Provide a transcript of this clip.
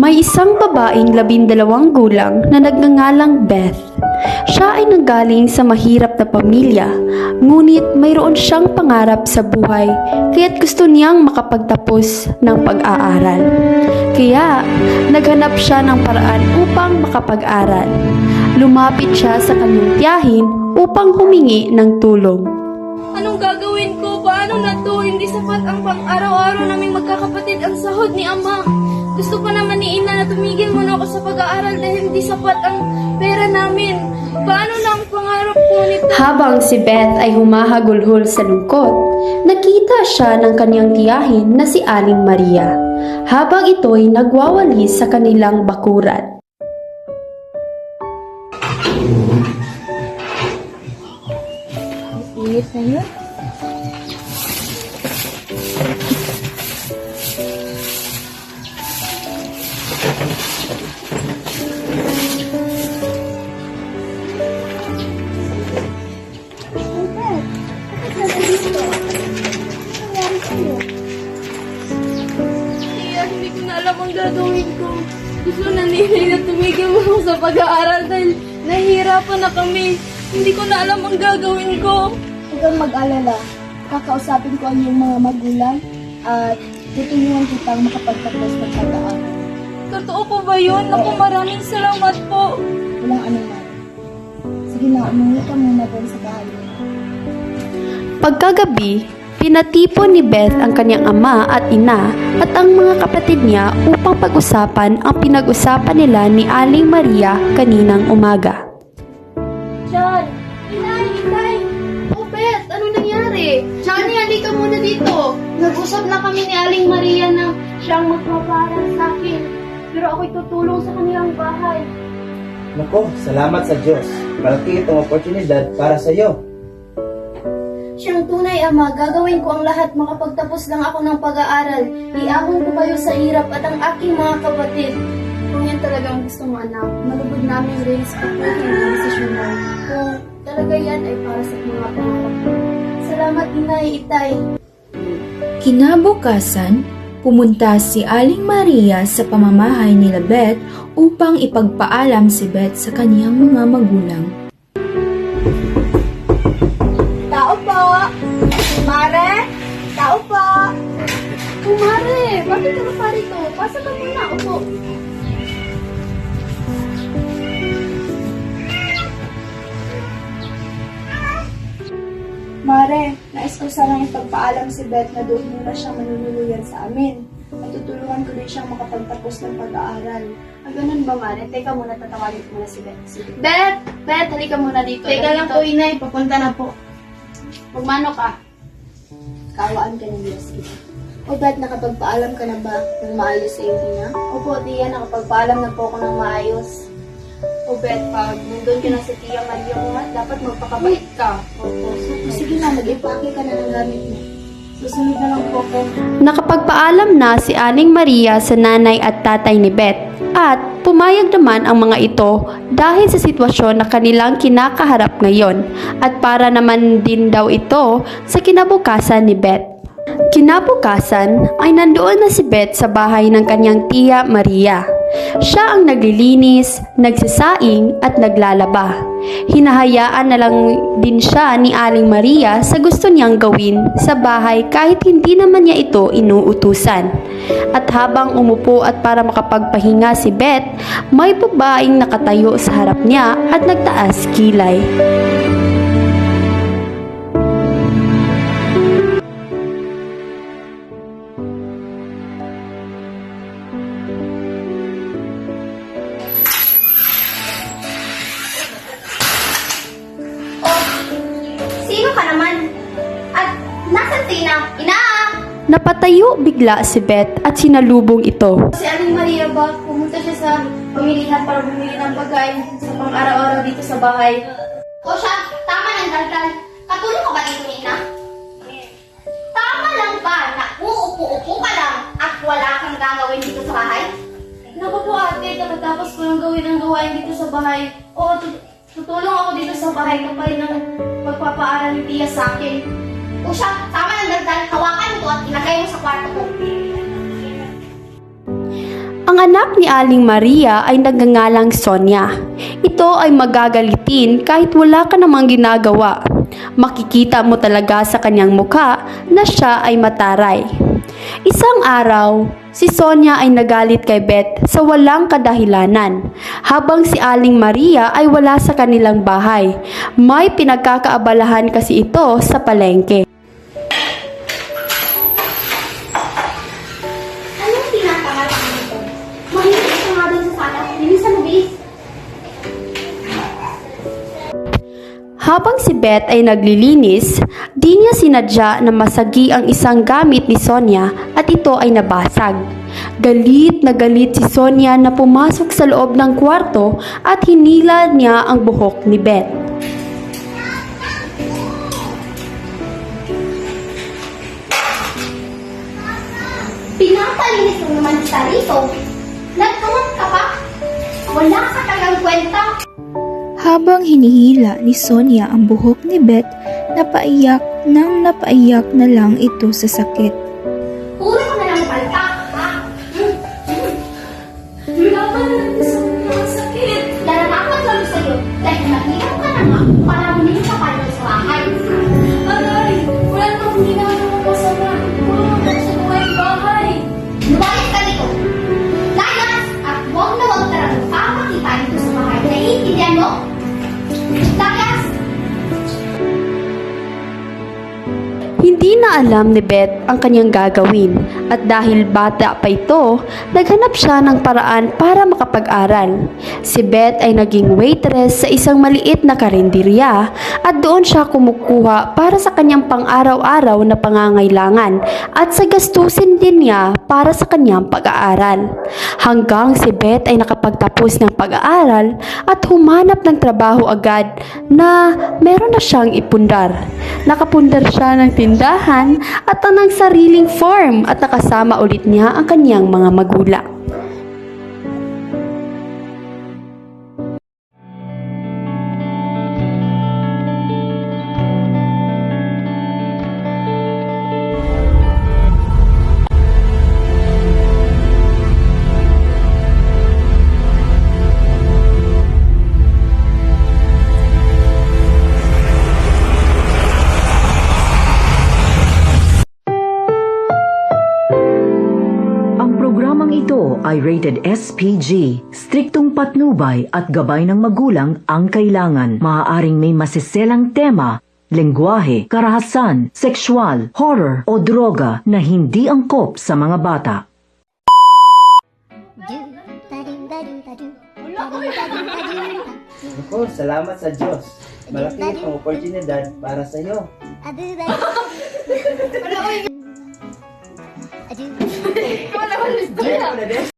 May isang babaeng 12 gulang na nagngangalang Beth. Siya ay nanggaling sa mahirap na pamilya, ngunit mayroon siyang pangarap sa buhay kaya't gusto niyang makapagtapos ng pag-aaral. Kaya naghanap siya ng paraan upang makapag-aral. Lumapit siya sa kanyang tiyahin upang humingi ng tulong. Anong gagawin ko? Paano na to? Hindi sapat ang pang-araw-araw naming magkakapatid ang sahod ni Ama. Gusto pa naman ni Ina na tumigil muna ako sa pag-aaral dahil hindi sapat ang pera namin. Paano na ang pangarap ko nito? Habang si Beth ay humahagulhol sa lungkot, nakita siya ng kanyang tiyahin na si Aling Maria, habang ito'y nagwawalis sa kanilang bakuran. Init na yun. Tiya, hindi ko na alam ang gagawin ko. Gusto na ninay na tumigil mo ako sa pag-aaral dahil nahihirapan na kami. Hindi ko na alam ang gagawin ko. Huwag kang mag-alala. Kakausapin ko ang iyong mga magulang at tutulungan kitang makapagtapos ng pag-aaral. Totoo po ba yun? Naku, maraming salamat po. Walang anuman. Sige na, umuwi ka muna doon sa bahay. Pagkagabi, pinatipon ni Beth ang kanyang ama at ina at ang mga kapatid niya upang pag-usapan ang pinag-usapan nila ni Aling Maria kaninang umaga. John! Inay! Oh, Beth! Ano nangyari? Johnny, halika muna dito. Nag-usap na kami ni Aling Maria na siyang magpaparal sa akin. Pero ako'y tutulong sa kanilang bahay. Nako, salamat sa Diyos. Malaki itong oportunidad para sa iyo. Siyang tunay, Ama, gagawin ko ang lahat makapagtapos lang ako ng pag-aaral. Iahon ko kayo sa hirap at ang aking mga kapatid. Kung yan talagang gusto mo, anak, malubog namin respetuhin ang desisyon mo. Kung talaga yan ay para sa mga pangarap mo. Salamat, Inay, Itay. Kinabukasan, pumunta si Aling Maria sa pamamahay nila Beth upang ipagpaalam si Beth sa kaniyang mga magulang. Tao po! Mare! Tao po! Kumare, bakit ka pa rito? Pasa ka muna, upo. Mare, nais ko sanang ipagpaalam si Beth na doon muna siyang manunuluyan sa amin. At tutulungan ko din siyang makapagtapos ng pag-aaral. Ganun ba, Mare? Teka muna, tatawagin ko muna si Beth. Sige. Beth! Beth, halika muna dito. Teka lang po, Inay. Papunta na po. Magmano ka? Kawaan ka ng Diyos kita. O Beth, nakapagpaalam ka na ba ng maayos sa iyong ina? Opo, Tia, nakapagpaalam na po ako ng maayos. O Beth, pag nandun ka na si Tia Maria mo, dapat magpakabait ka. Opo. Sige na, mag-ipake ka na ng gamit mo. Susunod na lang po ako. Nakapagpaalam na si Aling Maria sa nanay at tatay ni Beth at pumayag naman ang mga ito dahil sa sitwasyon na kanilang kinakaharap ngayon at para naman din daw ito sa kinabukasan ni Beth. Kinabukasan ay nandoon na si Beth sa bahay ng kanyang tiya Maria. Siya ang naglilinis, nagsasaing at naglalaba. Hinahayaan na lang din siya ni Aling Maria sa gusto niyang gawin sa bahay kahit hindi naman niya ito inuutusan. At habang umupo at para makapagpahinga si Beth, may babaeng nakatayo sa harap niya at nagtaas kilay. Sino ka naman? At nasan si Ina? Ina! Napatayo bigla si Beth at sinalubong ito. Si Aling Maria ba, pumunta siya sa pamilihan para bumili ng pagkain sa pang-araw-araw dito sa bahay. O siya, tama ng daldal. Katulong ka ba dito ni Ina? Tama lang ba na uupo-upo ka lang at wala kang gagawin dito sa bahay? Naku po ate, kakatapos ko lang gawin ang gawain dito sa bahay. Oo, tutulong ako dito sa bahay kapag ng pagpapaaral ni Tia sa akin. O siya, tama ng daldal. Hawakan mo to at ilagay mo sa kwarto ko. Ang anak ni Aling Maria ay nagngangalang Sonia. Ito ay magagalitin kahit wala ka namang ginagawa. Makikita mo talaga sa kanyang mukha na siya ay mataray. Isang araw, si Sonia ay nagalit kay Beth sa walang kadahilanan. Habang si Aling Maria ay wala sa kanilang bahay, may pinagkakaabalahan kasi ito sa palengke. Anong tinatangalan mo ito? Mahilig ka nga dun sa sala. Linisan mo, bilis. Habang si Beth ay naglilinis, di niya sinadya na masagi ang isang gamit ni Sonia at ito ay nabasag. Galit na galit si Sonia na pumasok sa loob ng kwarto at hinila niya ang buhok ni Beth. Pinapalinis mo naman kita rito. Nagtuwan ka pa? Wala ka tagang kwenta. Habang hinihila ni Sonia ang buhok ni Beth, napaiyak na lang ito sa sakit. Puro ko na lang palta, ha? Laban lang sa mga sakit. Nararamdaman kami sa'yo dahil mahirap ka na nga para bumili ka pa rin sa bahay. Aray, wala namang ginagawa masama. Puro lang sa bahay. Lumayas ka dito. Layas! At huwag na huwag talagang papakita dito sa bahay. Naiintindihan mo? Layas! Hindi na alam ni Beth ang kanyang gagawin at dahil bata pa ito, naghanap siya ng paraan para makapag-aral. Si Beth ay naging waitress sa isang maliit na karinderya at doon siya kumukuha para sa kanyang pang-araw-araw na pangangailangan at sa gastusin din niya para sa kanyang pag-aaral. Hanggang si Beth ay nakapagtapos ng pag-aaral at humanap ng trabaho agad na meron na siyang ipundar. Nakapundar siya ng tindahan at ng sariling farm at nakasama ulit niya ang kanyang mga magulang. Ang programang ito ay rated SPG. Striktong patnubay at gabay ng magulang ang kailangan. Maaaring may masiselang tema, lengguwahe, karahasan, sexual, horror o droga na hindi angkop sa mga bata. Ako, salamat sa Diyos. Malaki itong oportunidad para sa iyo. Adu.